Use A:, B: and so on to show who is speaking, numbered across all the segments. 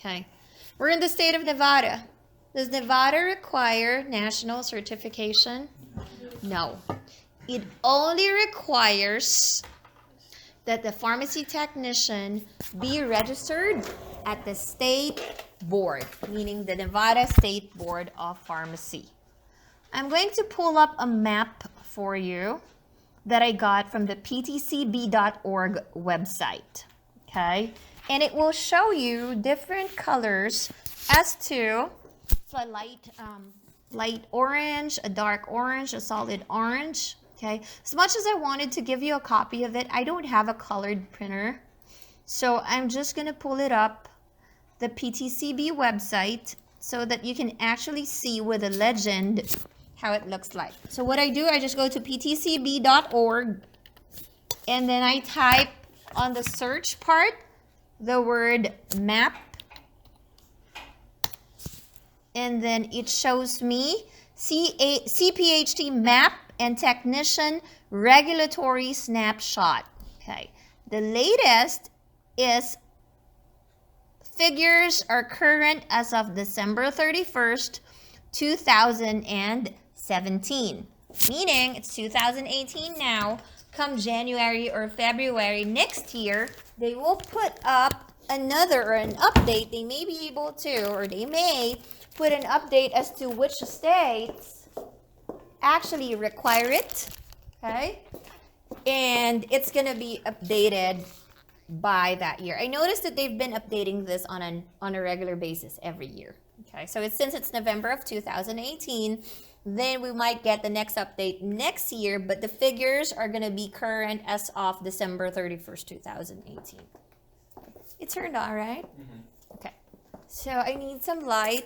A: Okay. We're in the state of Nevada. Does Nevada require national certification? No. It only requires that the pharmacy technician be registered at the state board, meaning the Nevada State Board of Pharmacy. I'm going to pull up a map for you that I got from the PTCB.org website, okay? And it will show you different colors as to a light orange, a dark orange, a solid orange, okay? As much as I wanted to give you a copy of it, I don't have a colored printer. So I'm just gonna pull it up, the PTCB website, so that you can actually see with a legend how it looks like. So what I do, I just go to ptcb.org and then I type on the search part the word map, and then it shows me CPhT map and technician regulatory snapshot. Okay, the latest is figures are current as of December 31st, 2017, meaning it's 2018 now. Come January or February next year, they will put up an update. They may be able to, or they may put an update as to which states actually require it, okay? And it's gonna be updated by that year. I noticed that they've been updating this on a regular basis every year. Okay, so since it's November of 2018, then we might get the next update next year, but the figures are going to be current as of December 31st, 2018. It turned on, right? Mm-hmm. Okay, so I need some light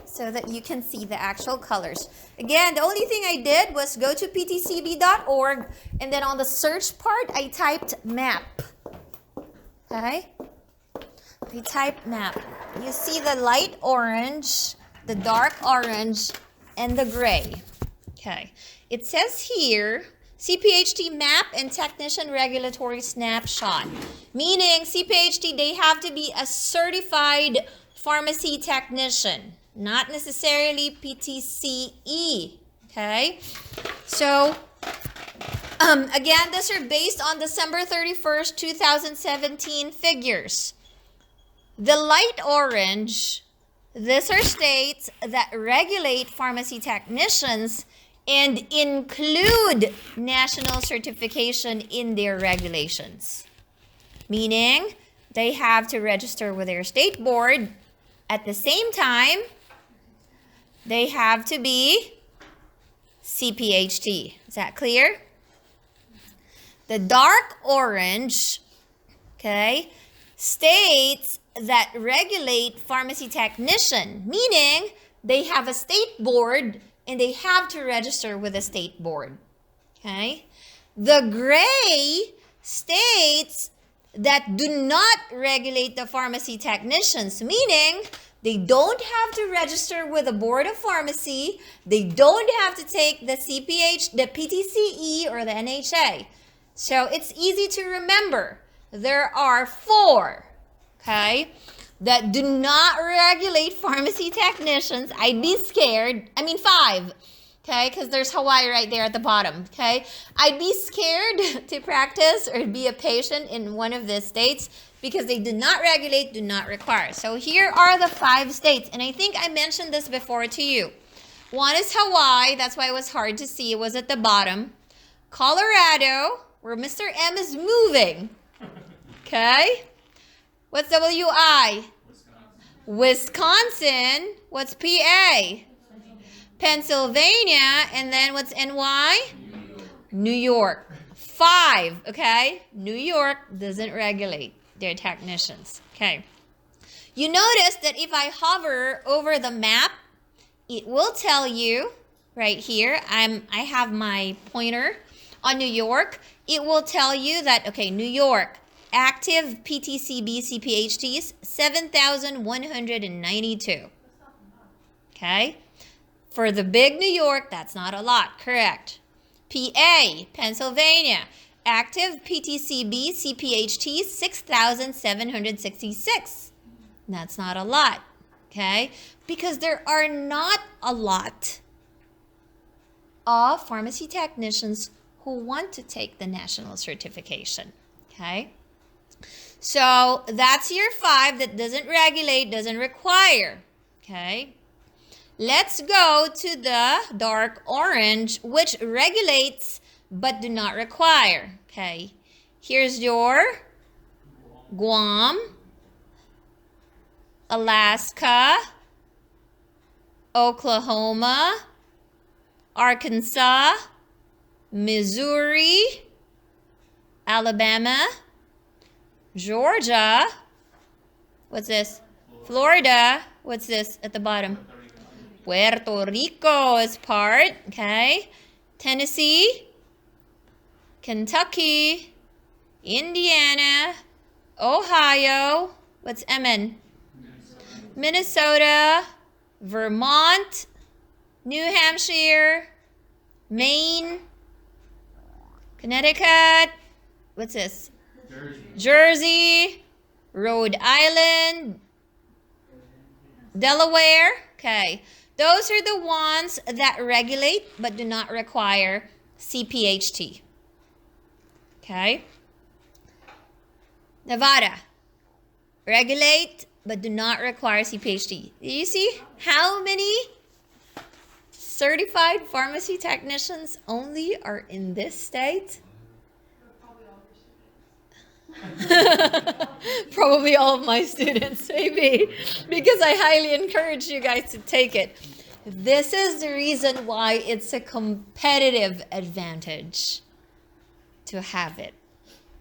A: so that you can see the actual colors. Again, the only thing I did was go to ptcb.org, and then on the search part, I typed map. Okay? I typed map. You see the light orange, the dark orange, and the gray. Okay. It says here, CPhT map and technician regulatory snapshot. Meaning, CPhT, they have to be a certified pharmacy technician. Not necessarily PTCE, okay? So, again, these are based on December 31st, 2017 figures. The light orange, these are states that regulate pharmacy technicians and include national certification in their regulations. Meaning, they have to register with their state board. At the same time, they have to be CPhT. Is that clear? The dark orange, okay, states that regulate pharmacy technician, meaning they have a state board and they have to register with a state board, okay? The gray states that do not regulate the pharmacy technicians, meaning they don't have to register with a board of pharmacy. They don't have to take the the PTCE or the NHA. So it's easy to remember. There are 4, okay, that do not regulate pharmacy technicians. I'd be scared. 5, okay, because there's Hawaii right there at the bottom, okay? I'd be scared to practice or be a patient in one of the states because they do not regulate, do not require. So here are the 5 states, and I think I mentioned this before to you. One is Hawaii. That's why it was hard to see. It was at the bottom. Colorado, where Mr. M is moving, okay? What's WI? Wisconsin. What's PA? Pennsylvania. And then what's NY? New York. 5, okay? New York doesn't regulate their technicians, okay? You notice that if I hover over the map, it will tell you right here, I have my pointer on New York. It will tell you that, okay, New York, active PTCB CPhTs, 7,192. Okay? For the big New York, that's not a lot, correct? PA, Pennsylvania, active PTCB CPhT 6,766. That's not a lot, okay? Because there are not a lot of pharmacy technicians who want to take the national certification, okay? So that's year 5 that doesn't regulate, doesn't require, okay? Let's go to the dark orange, which regulates but do not require, okay? Here's your Guam, Alaska, Oklahoma, Arkansas, Missouri, Alabama, Georgia, what's this? Florida, what's this at the bottom? Puerto Rico is part, okay? Tennessee, Kentucky, Indiana, Ohio, what's MN? Minnesota, Vermont, New Hampshire, Maine, Connecticut, what's this? Jersey, Rhode Island, Delaware, okay. Those are the ones that regulate but do not require CPhT, okay. Nevada, regulate but do not require CPhT. Do you see how many certified pharmacy technicians only are in this state? Probably all of my students, maybe, because I highly encourage you guys to take it. This is the reason why it's a competitive advantage to have it,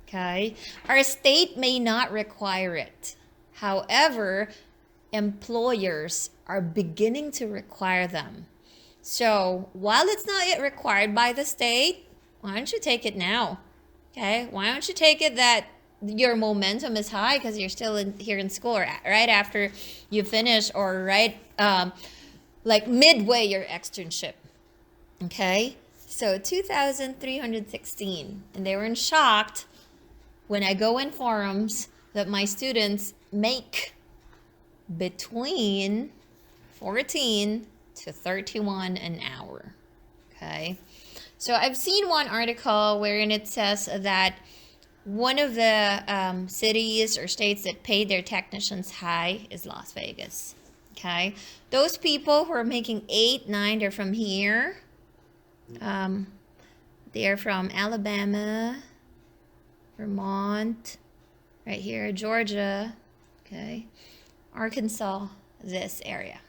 A: okay? Our state may not require it. However, employers are beginning to require them. So while it's not yet required by the state, why don't you take it now? Okay, why don't you take it that your momentum is high because you're still here in school, or right after you finish, or right like midway your externship. Okay, so 2,316, and they were shocked when I go in forums that my students make between 14 to 31 an hour. Okay, so I've seen one article wherein it says that one of the cities or states that paid their technicians high is Las Vegas. Okay, those people who are making 8, 9, they're from here. They're from Alabama, Vermont, right here, Georgia, okay, Arkansas, this area.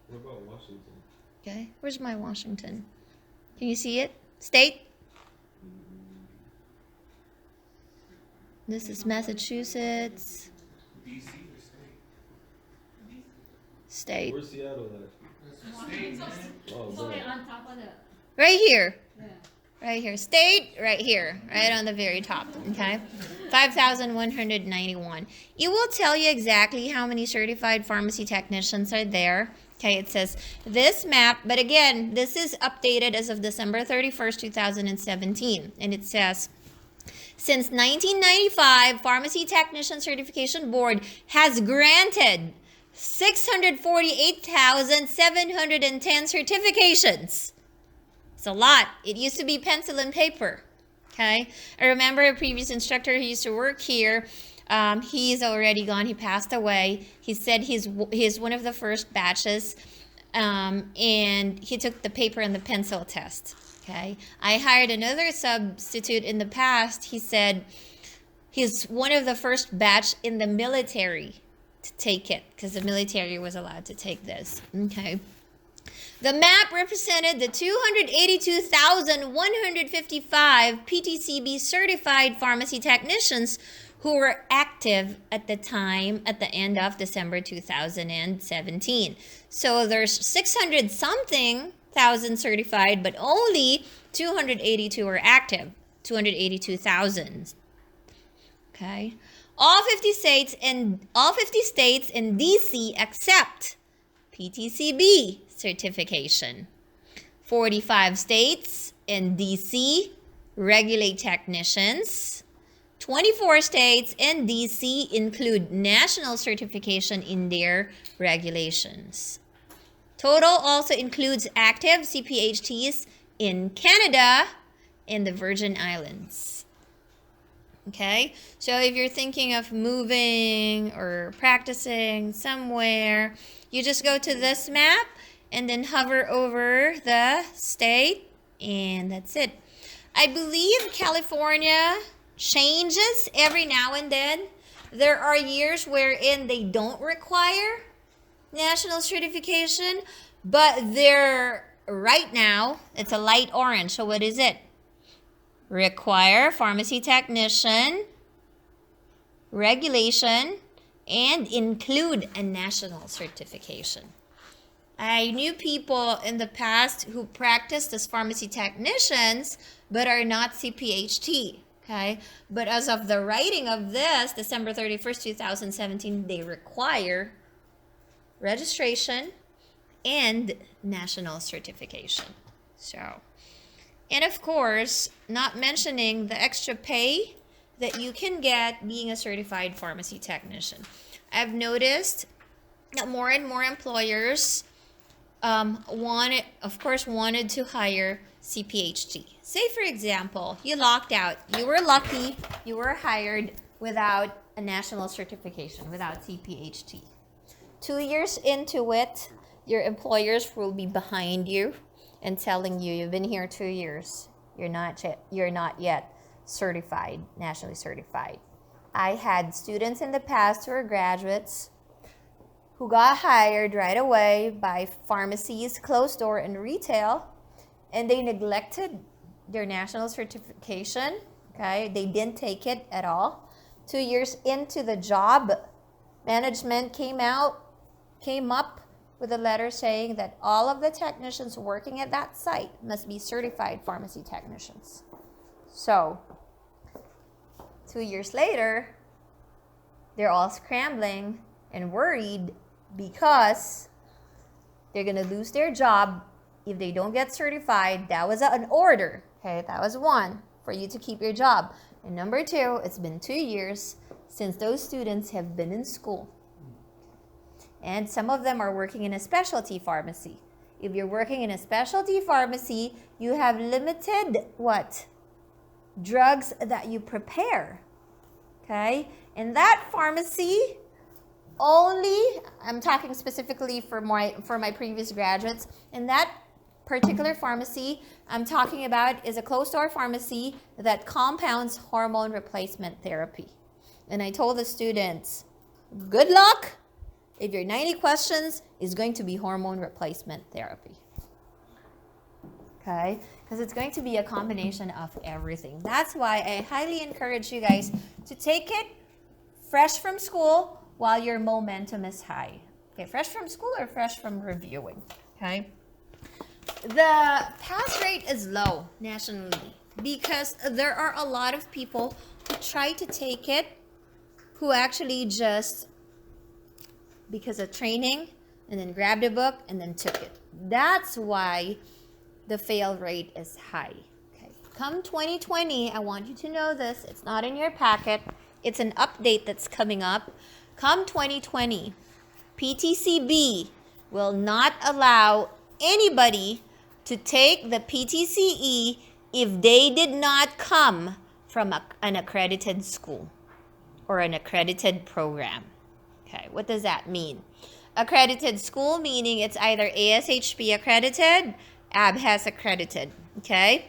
B: What about Washington?
A: Okay, where's my Washington? Can you see it? State? This is Massachusetts.
C: DC or
A: State.
B: Where's Seattle at? Oh, man.
D: on top of the.
A: Right here.
D: Yeah.
A: Right here. State, right here. Right on the very top. Okay. 5,191. It will tell you exactly how many certified pharmacy technicians are there. Okay, it says this map, but again, this is updated as of December 31st, 2017. And it says, since 1995, Pharmacy Technician Certification Board has granted 648,710 certifications. It's a lot. It used to be pencil and paper. Okay, I remember a previous instructor who used to work here. He's already gone. He passed away. He said he's one of the first batches, and he took the paper and the pencil test. Okay, I hired another substitute in the past. He said he's one of the first batch in the military to take it because the military was allowed to take this. Okay. The map represented the 282,155 PTCB certified pharmacy technicians who were active at the time at the end of December 2017. So there's 600 something thousand certified, but only 282 were active. 282,000. Okay. All 50 states and DC accept PTCB certification. 45 states and DC regulate technicians. 24 states and DC include national certification in their regulations. Total also includes active CPhTs in Canada and the Virgin Islands. Okay, so if you're thinking of moving or practicing somewhere, you just go to this map and then hover over the state, and that's it. I believe California changes every now and then. There are years wherein they don't require national certification, but they're right now, it's a light orange. So what is it? Require pharmacy technician, regulation, and include a national certification. I knew people in the past who practiced as pharmacy technicians but are not CPhT. Okay, but as of the writing of this, December 31st, 2017, they require registration and national certification. So, and of course, not mentioning the extra pay that you can get being a certified pharmacy technician. I've noticed that more and more employers wanted to hire CPhT. Say, for example, you locked out. You were lucky. You were hired without a national certification, without CPhT. 2 years into it, your employers will be behind you and telling you, you've been here 2 years. You're not yet certified, nationally certified. I had students in the past who were graduates who got hired right away by pharmacies, closed door, and retail, and they neglected their national certification. Okay, they didn't take it at all. 2 years into the job, management came up with a letter saying that all of the technicians working at that site must be certified pharmacy technicians. So 2 years later, they're all scrambling and worried because they're going to lose their job if they don't get certified. That was an order. Okay, that was one, for you to keep your job. And number two, it's been 2 years since those students have been in school. And some of them are working in a specialty pharmacy. If you're working in a specialty pharmacy, you have limited what? Drugs that you prepare. Okay? And that pharmacy only, I'm talking specifically for my previous graduates, and that particular pharmacy I'm talking about is a closed-door pharmacy that compounds hormone replacement therapy. And I told the students, good luck if your 90 questions is going to be hormone replacement therapy. Okay? Because it's going to be a combination of everything. That's why I highly encourage you guys to take it fresh from school while your momentum is high. Okay, fresh from school or fresh from reviewing. Okay? The pass rate is low nationally because there are a lot of people who try to take it who actually just because of training and then grabbed a book and then took it. That's why the fail rate is high. Okay. Come 2020, I want you to know this. It's not in your packet. It's an update that's coming up. Come 2020, PTCB will not allow anybody to take the PTCE if they did not come from an accredited school or an accredited program. Okay, what does that mean? Accredited school meaning it's either ASHP accredited, ABHAS accredited, okay?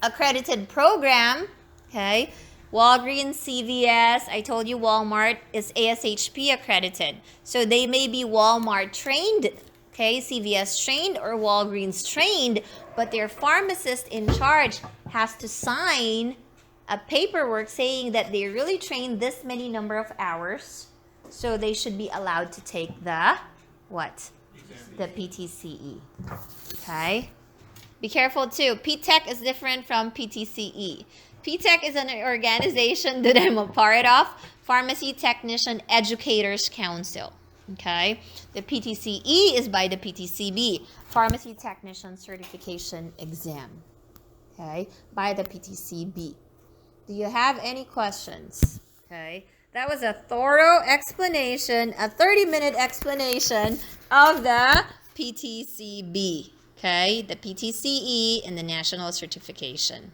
A: Accredited program, okay? Walgreens, CVS, I told you Walmart is ASHP accredited. So they may be Walmart trained, okay, CVS trained or Walgreens trained, but their pharmacist in charge has to sign a paperwork saying that they really trained this many number of hours. So they should be allowed to take the, what? The PTCE. Okay? Be careful too. PTEC is different from PTCE. PTEC is an organization that I'm a part of, Pharmacy Technician Educators Council. Okay? The PTCE is by the PTCB, Pharmacy Technician Certification Exam. okay, by the PTCB. Do you have any questions? Okay, that was a thorough explanation, a 30-minute explanation of the PTCB, okay, the PTCE and the national certification.